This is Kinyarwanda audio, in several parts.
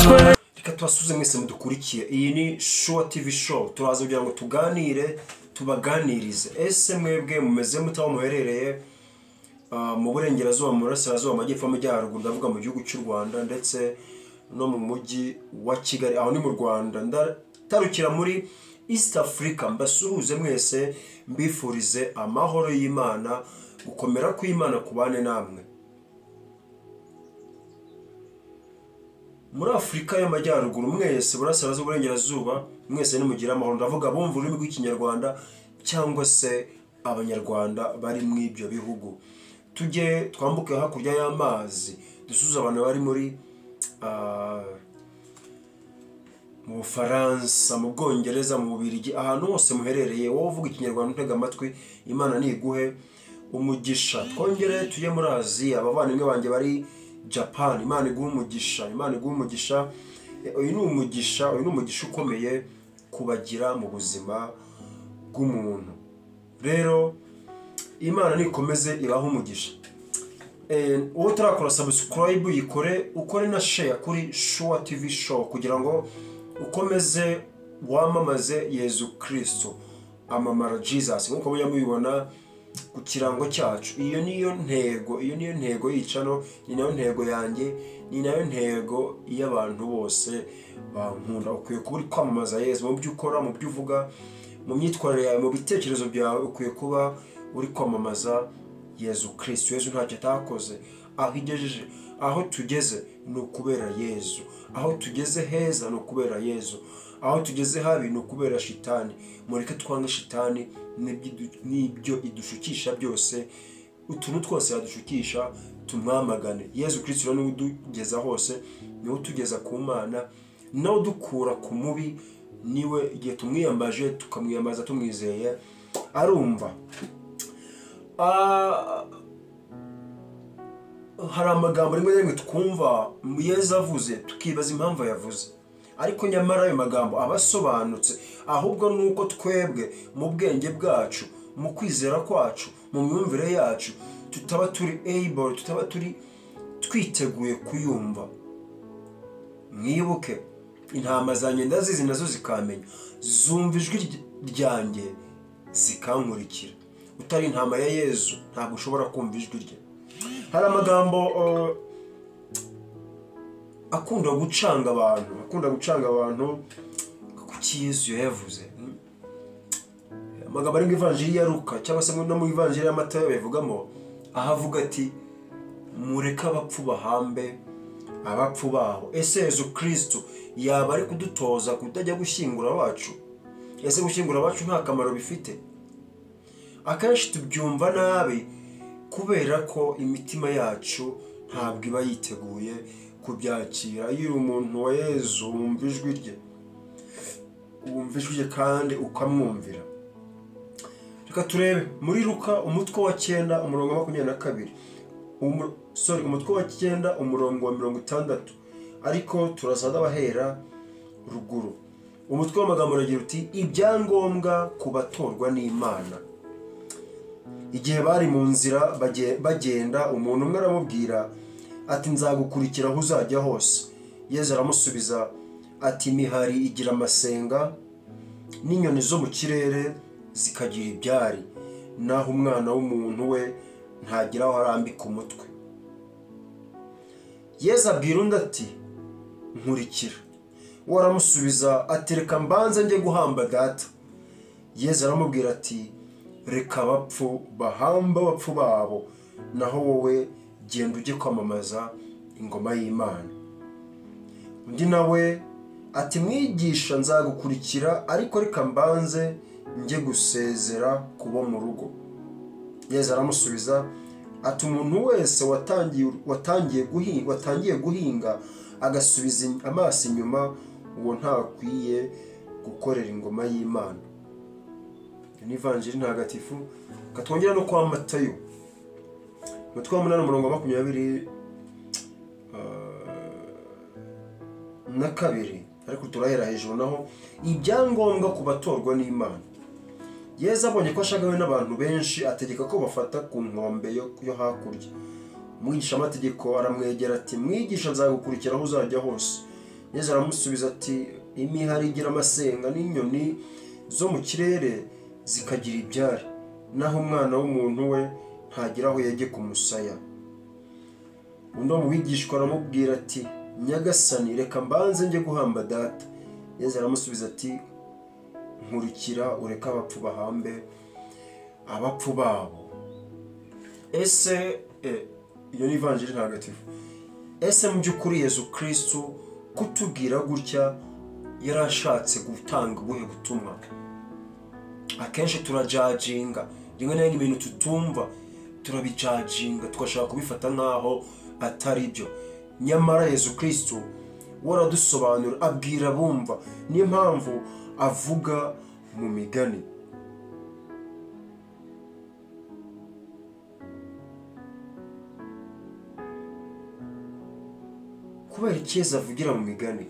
Reka tubasuze mwese mudukurikiye. Iyi ni Showa TV show. Turaza kugira ngo tuganire, tubaganirize. Ese mwebwe mumeze mutaho muherereye mu burengerazuba, mu burasirazuba, amajyepfo, amajyaruguru, ndavuga mu gihugu cy'u Rwanda ndetse no mu mujyi wa Kigali, aho ni mu Rwanda. Ndatarukira muri East Africa, mbasuhuze mwese, mbifurize amahoro y'Imana, gukomera kw'Imana kubane namwe. Muri Afrika y'amajyaruguru mwese, burasirazuba, uburengerazuba, mwese nimugira amahoro. Ndavuga bumva ururimi rw'ikinyarwanda cyangwa se abanyarwanda bari mu ibyo bihugu. Tujye twambuke hakurya y'amazi, dusuze abantu bari muri mu Bufaransa, mu Bwongereza, mu Bubiligi, ahantu hose muherereye. Wowe uvuga ikinyarwanda ntega amatwi, Imana niguhe umugisha. Twongere tujye muri Aziya, abavandimwe banjye bari Japan, Imana iguhe umugisha, Imana iguhe umugisha. Uyu ni umugisha ukomeye kubagira mu buzima bw'umuntu. Rero Imana nikomeze ibaho umugisha. Uwo tarakora subscribe yikore, ukore na share kuri Showa TV show kugira ngo ukomeze wamamaze Yezu Kristo, amamara Jesus, nkuko mubibona ku kirango cyacu. Iyo niyo ntego y'icano, ni nayo ntego yanjye, ni nayo ntego y'abantu bose bankunda. Ukwiye kuba uri kwamamaza Yezu mu byo ukora, mu byo uvuga, mu myitwarire yawe, mu bitekerezo byawe. Ukwiye kuba uri kwamamaza Yezu Kristo. Yezu ntacyo atakoze, aho igejeje, aho tugeze ni ukubera Yezu, aho tugeze heza ni ukubera Yezu, aho tugeze habi ni ukubera shitani. Mureke twange shitani n'ibyo idushukisha byose, utuntu twose yadushukisha tumwamagane. Yezu Kristo niwe udugeza hose, niwe utugeza ku Mana, nawe udukura ku mubi. Niwe igihe tumwiyambaje, tukamwiyambaza tumwizeye, arumva. Hari amagambo rimwe na rimwe twumva Yezu avuze tukibaza impamvu yavuze, ariko nyamara ayo magambo aba asobanutse. Ahubwo nuko twebwe mu bwenge bwacu, mu kwizera kwacu, mu myumvire yacu, tutaba turi twiteguye kuyumva. Mwibuke, intama zanjye ndazizi, nazo zikamenya, zumva ijwi ryanjye zikankurikira. Utari intama ya Yezu ntabwo ushobora kumva ijwi rye. Hari amagambo akunda gucanga abantu, kuki Yezu yavuze. Amagambo ari mu Ivanjiri ya Luka cyangwa se no mu Ivanjiri ya Matayo bivugamo, ahavuga ati mureke abapfu bahambe abapfu babo. Ese Yezu Kristo yaba ari kudutoza kutajya gushyingura abacu? Ese gushyingura abacu nta kamaro bifite? Akenshi tubyumva nabi kubera ko imitima yacu ntabwo iba yiteguye kubyakira. Iyo uri umuntu wa Yezu, wumva ijwi rye kandi ukamwumvira. Reka turebe muri Luka umutwe wa 9 umurongo wa 22, umutwe wa 9 umurongo wa 60, ariko turasada bahera ruguru. Umutwe w'amagambo uragira uti ibyangombwa kubatorwa n'Imana. Igihe bari mu nzira bagenda, umuntu umwe aramubwira ati nzagukurikira aho uzajya hose. Yezu aramusubiza ati imihari igira amasenga n'inyoni zo mu kirere zikagira ibyari, naho umwana w'umuntu we ntagira aho arambika umutwe. Yezu abwira undi ati nkurikira. We aramusubiza ati reka mbanze njye guhamba data. Yezu aramubwira ati reka abapfu bahamba abapfu babo, naho wowe genda ujye kwamamaza ingoma y'Imana. Undi nawe ati mwigisha nzagukurikira, ariko reka mbanze njye gusezera kubo mu rugo. Yezu aramusubiza ati umuntu wese watangiye guhinga agasubiza amaso inyuma, uwo ntakwiye gukorera ingoma y'Imana. Ni Ivanjiri ntagatifu. Katwongera no kwa Matayo umutwe wa 8 umurongo wa 22, ariko turahera hejuru naho ibyangombwa kubatorwa n'Imana. Yezu abonye ko ashagawe n'abantu benshi, ategeka ko bafata ku nkombe yo hakurya. Umwigisha amategeko aramwegera ati mwigisha nzagukurikira aho uzajya hose. Yesu aramusubiza ati imihari igira amasenga n'inyoni zo mu kirere zikagira ibyari, naho umwana w'umuntu we ntagira aho yegeka umusaya. Undi wo mu bigishwa aramubwira ati nyagasani, reka mbanze njye guhamba data. Yesu aramusubiza ati nkurikira, ureke abapfu bahambe abapfu babo. Ese iyo ni ivanjiri ntagatifu. Ese mu by'ukuri Yesu Kristo kutubwira gutya yarashatse gutanga ubuhe butumwa? Akenshi turajajinga, rimwe na rimwe ibintu tutumva turabijajinga, tugashaka kubifata nk'aho atari byo. Nyamara Yesu Kristo waradusobanura, abwira bumva. Niyo mpamvu avuga mu migani. Kubera iki Yesu avugira mu migani?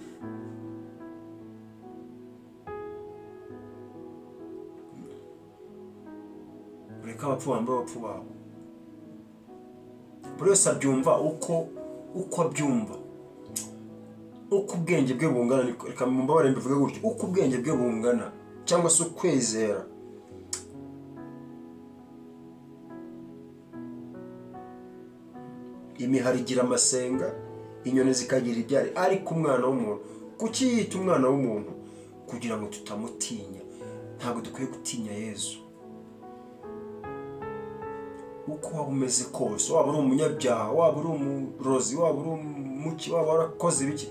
Ureka abapfu bambe abapfu babo. Buri wese abyumva uko abyumva, uko ubwenge bwe bungana. Reka mumbabarire mbivuge gutyo, uko ubwenge bwe bungana cyangwa se ukwizera. Imihari igira amasenga, inyoni zikagira ibyari, ariko umwana w'umuntu, kuki yita umwana w'umuntu? Kugira ngo tutamutinya. Ntabwo dukwiye gutinya Yesu. Uko waba umeze kose, waba uri umunyabyaha, waba uri umurozi, waba uri umuki, waba warakoze ibiki,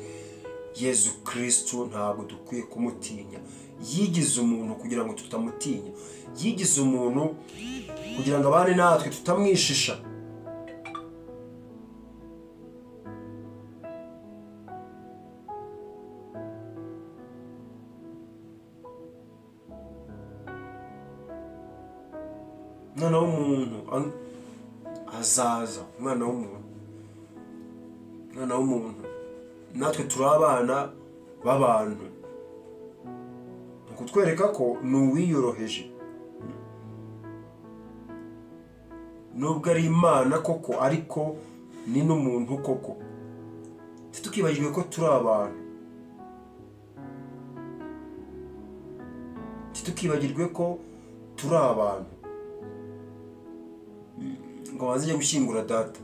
Yesu Kristo ntabwo dukwiye kumutinya. Yigize umuntu kugira ngo tutamutinya. Yigize umuntu kugira ngo abane natwe tutamwishisha. Umwana w'umuntu azaza, umwana w'umuntu. Natwe turi abana b'abantu. Ni kutwereka ko ni uwiyoroheje. Nubwo ari Imana koko, ariko ni n'umuntu koko. Tukibagirwe ko turi abantu. Tukibagirwe ko turi abantu. Ngo wagiye gushyingura data,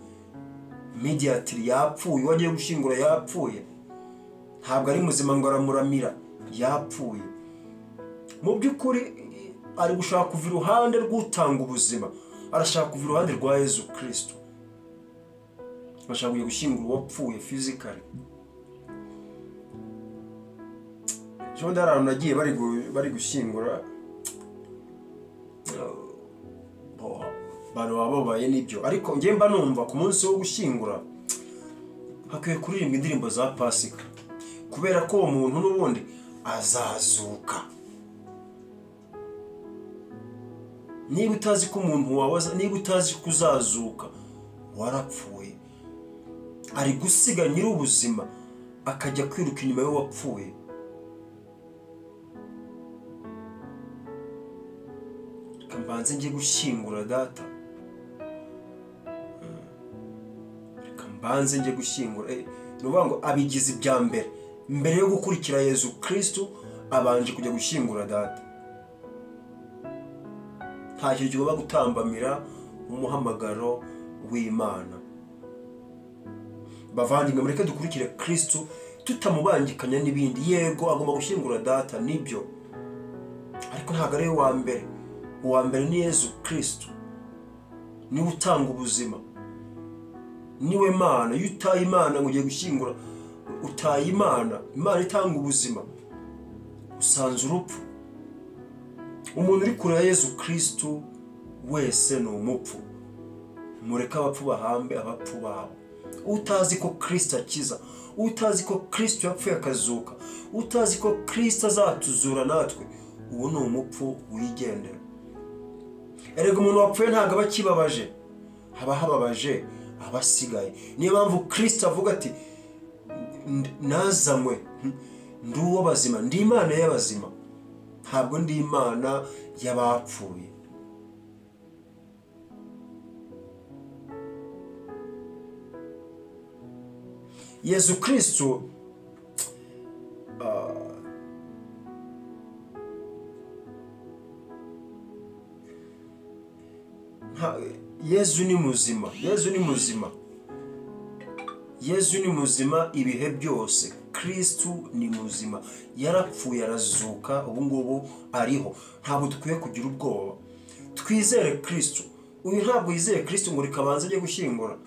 immediately yapfuye. Wagiye gushyingura yapfuye, ntabwo ari muzima ngo aramuramira, yapfuye. Mu by'ukuri ari gushaka kuva iruhande rw'utanga ubuzima, arashaka kuva iruhande rwa Yesu Kristo. Arashaka kujya gushyingura uwapfuye physically. Jean Darano nagiye bari gushyingura abantu bababaye n'ibyo, ariko njye mba numva ku munsi wo gushyingura hakwiye kuririmba indirimbo za Pasika, kubera ko uwo muntu n'ubundi azazuka. Niba utazi ko umuntu wabaza, niba utazi ko uzazuka, warapfuye. Ari gusiga nyir'ubuzima akajya kwiruka inyuma y'uwapfuye. Kambanze njye gushyingura data, kambanze njye gushyingura. Nuvuga ngo abigize ibya mbere yo gukurikira Yesu Kristo, abanje kujya gushyingura data. Nta kintu kigomba gutambamira umuhamagaro w'Imana. Bavandimwe, mureke dukurikire Kristo tutamubangikanya n'ibindi. Yego agomba gushyingura data, nibyo, ariko ntabwo ari we wa mbere. Uwa mbere ni Yesu Kristo, niwe utanga ubuzima, niwe Mana. Iyo utaye Imana ngo ugiye gushyingura, utaye Imana. Imana itanga ubuzima, usanze urupfu. Umuntu uri kure ya Yesu Kristo wese ni umupfu. Mureke abapfu bahambe abapfu babo. Utazi ko Kristo akiza, utazi ko Kristo yapfuye akazuka, utazi ko Kristo azatuzura natwe, uwo ni umupfu wigendera. Erega umuntu wapfuye ntabwo aba akibabaje, haba hababaje abasigaye. Niyo mpamvu Kristo avuga ati nazanywe ndi uwo bazima, ndi Imana y'abazima, ntabwo ndi Imana y'abapfuye. Yesu Kristo Yezu ni muzima, Yezu ni muzima, Yezu ni muzima ibihe byose. Kristu ni muzima, yarapfuye arazuka, ubu ngubu ariho. Ntabwo dukwiye kugira ubwoba, twizere Kristu. Uyu ntabwo yizeye Kristu ngo rikabanza ajye gushyingura,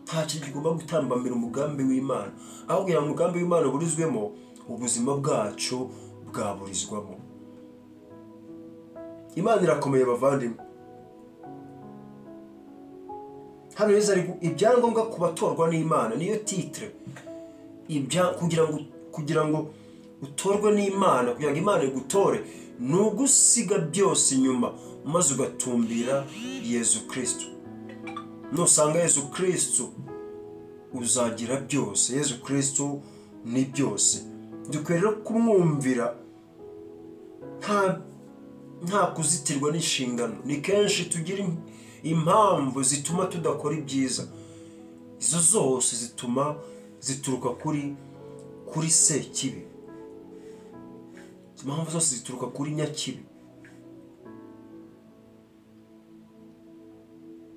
nta kintu kigomba gutambamira umugambi w'Imana. Ahubwo ya mugambi w'Imana burizwemo, ubuzima bwacu bwaburizwamo. Imana irakomeye bavandimwe. Hano rero ari ibyangombwa ku batorwa n'Imana, niyo titre. Kugira ngo utorwe n'Imana, kugira ngo Imana igutore, ni ugusiga byose inyuma maze ugatumbira Yezu Kristu. Nusanga Yezu Kristu uzagira byose. Yezu Kristu ni byose. Dukwiye rero kumwumvira nta kuzitirwa n'inshingano. Ni kenshi tugira impamvu zituma tudakora ibyiza. Izo zose zituruka kuri Sekibi. Impamvu zose zituruka kuri Nyakibi.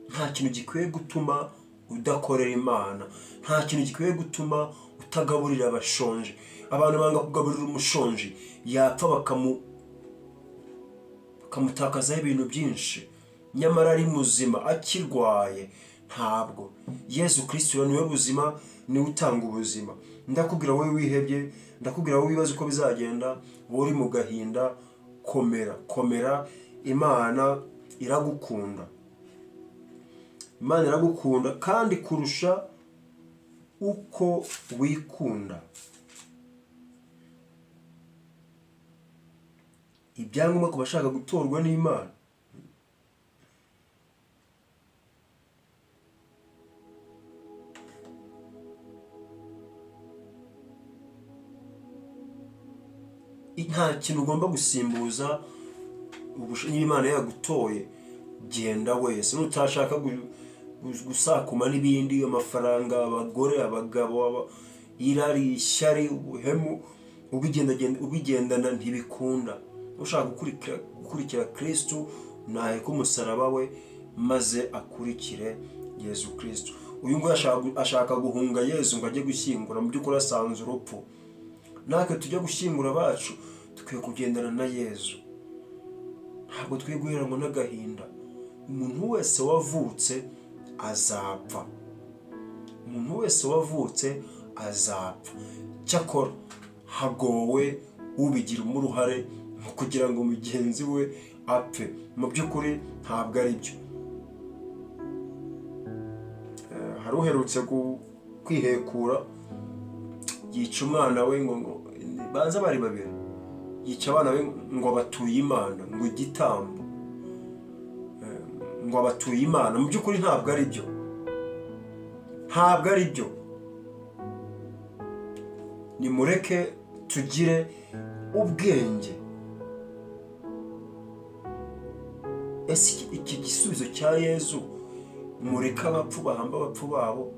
Nta kintu gikwiye gutuma udakorera Imana, nta kintu gikwiye gutuma utagaburira abashonje. Abantu banga kugaburira umushonji, yapfa bakamutakazaho ibintu byinshi, nyamara ari muzima akirwaye. Ntabwo Yezu Kristu niwe buzima, niwe utanga ubuzima. Ndakubwira wowe wihebye, ndakubwira wowe wibaza uko bizagenda, wowe uri mu gahinda, komera. Imana iragukunda, Imana iragukunda kandi kurusha uko wikunda. Ibyangombwa ku bashaka gutorwa n'Imana, nta kintu ugomba gusimbuza. Niba Imana yagutoye, genda wese. Nutashaka gusakuma n'ibindi, amafaranga, abagore, abagabo, irari, ishyari, ubuhemu, ubigendana ntibikunda. Ushaka gukurikira Kristu, naheka umusaraba we maze akurikire Yezu Kristu. Uyu nguyu ashaka guhunga Yezu ngo ajye gushyingura, mu by'ukuri asanze urupfu. Natwe tujya gushyingura abacu, dukwiye kugendana na Yezu. Ntabwo twiye guheranwa n'agahinda. Umuntu wese wavutse azapfa, umuntu wese wavutse azapfa. Cyakora hagowe ubigiramo uruhare kugira ngo mugenzi we apfe. Mu by'ukuri ntabwo ari byo. Hari uherutse kwihekura, yica umwana we ngo banza bari babiri, yica abana be ngo batuye Imana, ngo igitambo, ngo batuye Imana. Mu by'ukuri ntabwo ari byo, ntabwo ari byo. Nimureke tugire ubwenge. Ese iki gisubizo cya Yezu, mureka abapfu bahamba abapfu babo.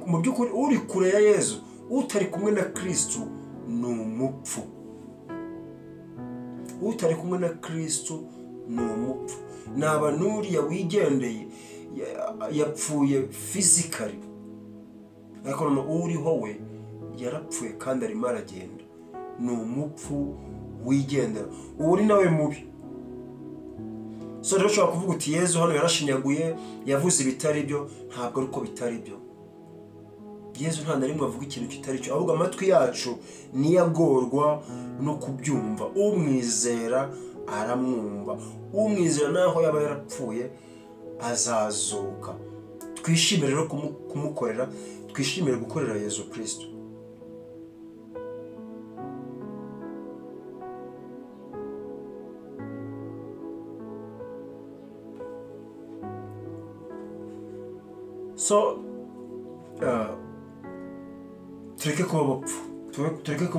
Mu by'ukuri uri kure ya Yezu, utari kumwe na Kristu, ni umupfu. Utari kumwe na Kristu ni umupfu. Naba n'uriya wigendeye yapfuye physically, ariko uriho we yarapfuye kandi arimo aragenda. Ni umupfu wigendera, uri nawe mubi. So rero ushobora kuvuga uti Yezu hano yarashinyaguye, yavuze ibitari byo. Ntabwo ari uko bitari byo. Yezu nta na rimwe avuga ikintu kitari cyo, ahubwo amatwi yacu niyo agorwa no kubyumva. Umwizera aramwumva, umwizera naho yaba yarapfuye azazuka. Twishimire rero kumukorera, twishimire gukorera Yezu Kristu. So tureke kuba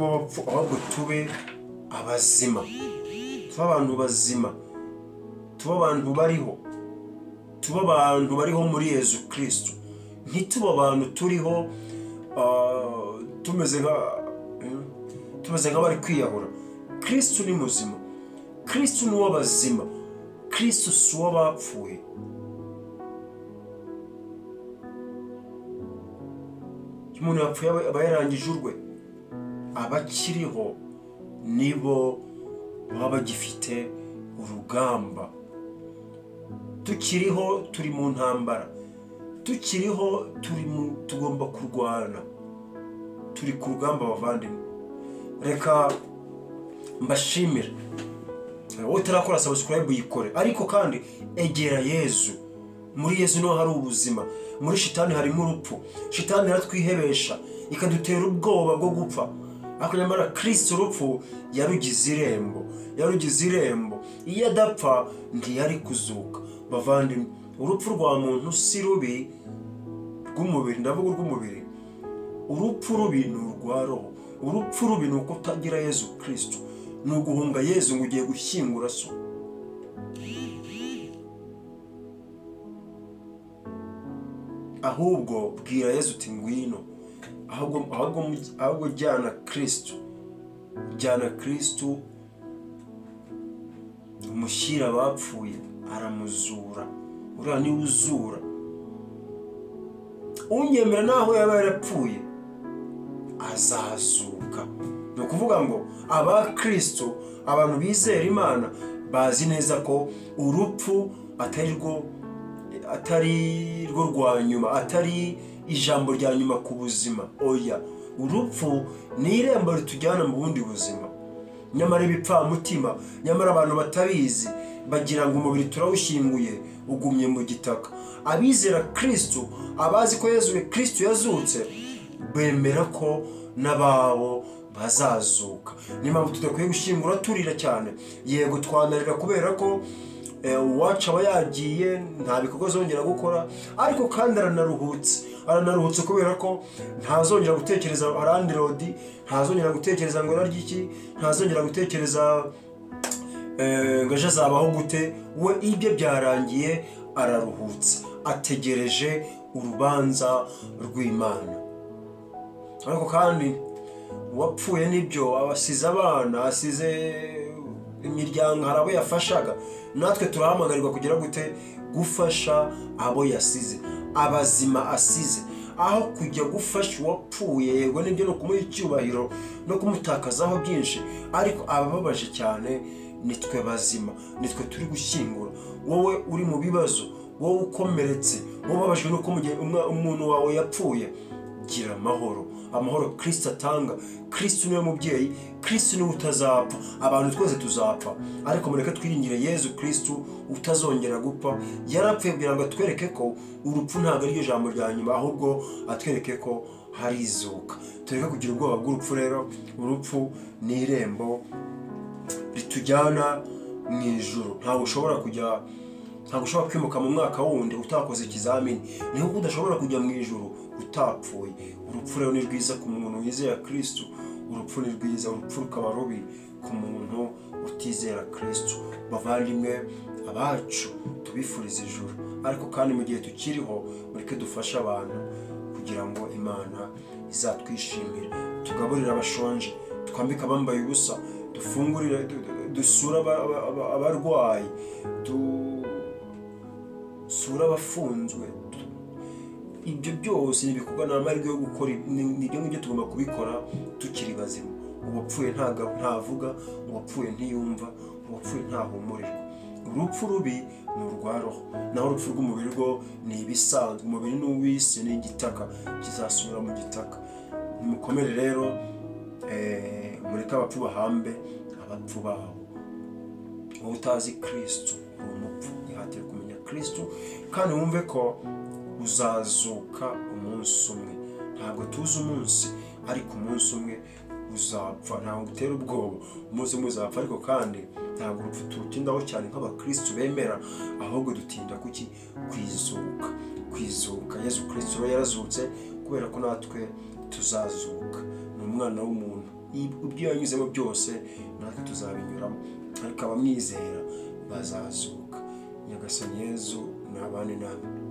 abapfu, ahubwo tube abazima, tuba abantu bazima, tuba abantu bariho muri Yezu Kristu. Ntituba abantu turiho tumeze nk'abari kwiyahura. Kristo ni muzima, Kristo ni uw'abazima, Kristo si uw'abapfuye. Umuntu yapfuye aba yarangije urwe. Abakiriho nibo baba bagifite urugamba. Tukiriho turi mu ntambara, tukiriho tugomba kurwana, turi ku rugamba bavandimwe. Reka mbashimire, wowe utarakora subscribe uyikore, ariko kandi egera Yezu. Muri Yezu niho hari ubuzima. Muri shitani harimo urupfu. Shitani iratwihebesha ikadutera ubwoba bwo gupfa, ariko nyamara Kristo urupfu yarugize irembo. Iyo adapfa ntiyari kuzuka. Bavandimwe, urupfu rwa muntu si rubi rw'umubiri, ndavuga urw'umubiri. Urupfu rubi ni urwa roho. Urupfu rubi ni uko utagira Yezu Kristo, ni uguhunga Yezu ngo ugiye gushyingura so. Ahubwo bwira Yezu uti ngwino, ahubwo jyana Kristo, umushyira abapfuye aramuzura. Uriya ni uzura. Unyemera naho yaba yarapfuye azazuka. Ni ukuvuga ngo aba Kristo, abantu bizera Imana, bazi neza ko urupfu atari rwo rwa nyuma, atari ijambo rya nyuma ku buzima. Oya, urupfu ni irembo ritujyana mu bundi buzima. Nyamara ibipfamutima, nyamara abantu batabizi bagira ngo umubiri turawushyinguye ugumye mu gitaka. Abizera Kristo, abazi ko Yezu Kristo yazutse, bemera ko n'ababo bazazuka. Ni mpamvu tudakwiye gushyingura turira cyane. Yego twanarira kubera ko uwacu aba yagiye, nta bikorwa azongera gukora, ariko kandi aranaruhutse kubera ko ntazongera gutekereza arandirodi, ntazongera gutekereza ngo naryo iki, ntazongera gutekereza ngo ejo azabaho gute. We ibyo byarangiye, araruhutse, ategereje urubanza rw'Imana. Ariko kandi uwapfuye nibyo, abasize abana, asize imiryango, hari abo yafashaga. Natwe turahamagarirwa kugira gute? Gufasha abo yasize, abazima asize, aho kujya gufasha uwapfuye. Yego nibyo no kumuha icyubahiro no kumutakazaho byinshi, ariko abababaje cyane nitwe bazima, nitwe turi gushyingura. Wowe uri mu bibazo, wowe ukomeretse, wowe ubabajwe nuko umuntu wawe yapfuye, gira amahoro Kristo atanga. Kristo niwe mubyeyi, Kristo niwe utazapfa. Abantu twese tuzapfa, ariko mureke twiringire Yezu Kristo utazongera gupfa. Yarapfuye kugira ngo atwereke ko urupfu ntabwo ari ijambo rya nyuma, ahubwo atwereke ko hari izuka. Tureke kugira ubwoba bw'urupfu. Rero urupfu ni irembo ritujyana mu ijuru. Ntabwo ushobora kwimuka mu mwaka wundi utakoze ikizamini, niho udashobora kujya mu ijuru utapfuye. Urupfu rero ni rwiza ku muntu wizera Kristo. Urupfu ni rwiza, urupfu rukaba rubi ku muntu utizera Kristo. Bavandimwe abacu, tubifuriza ijuru, ariko kandi mu gihe tukiriho mureke dufashe abantu kugira ngo Imana izatwishimire. Tugaburire abashonje, twambike abambaye ubusa, dufungurire, dusura abarwayi, dusura abafunzwe. Ibyo byose nibikorwa n'amahirwe yo gukora. Nibyo ngibyo tugomba kubikora tukiri bazima. Uwapfuye ntavuga, uwapfuye ntiyumva, uwapfuye ntahumurirwa. Urupfu rubi ni urwa roho, naho urupfu rw'umubiri rwo ni ibisanzwe. Umubiri ni uw'isi, ni igitaka, kizasubira mu gitaka. Nimukomere rero, mureke abapfu bahambe abapfu babo. Wowe utazi Kristo uri umupfu, ihatire kumenya Kristo kandi wumve ko uzazuka umunsi umwe. Ntabwo tuzi umunsi, ariko umunsi umwe uzapfa. Ntabwo utera ubwoba, umunsi umwe uzapfa. Ariko kandi ntabwo urupfu turutindaho cyane nk'abakristo bemera, ahubwo dutinda kuki? Kwizuka. Yezu Kristo rero yarazutse kubera ko natwe tuzazuka. Ni umwana w'umuntu, ibyo yanyuzemo byose natwe tuzabinyuramo, ariko abamwizera bazazuka. Nyagasani Yezu nabane namwe.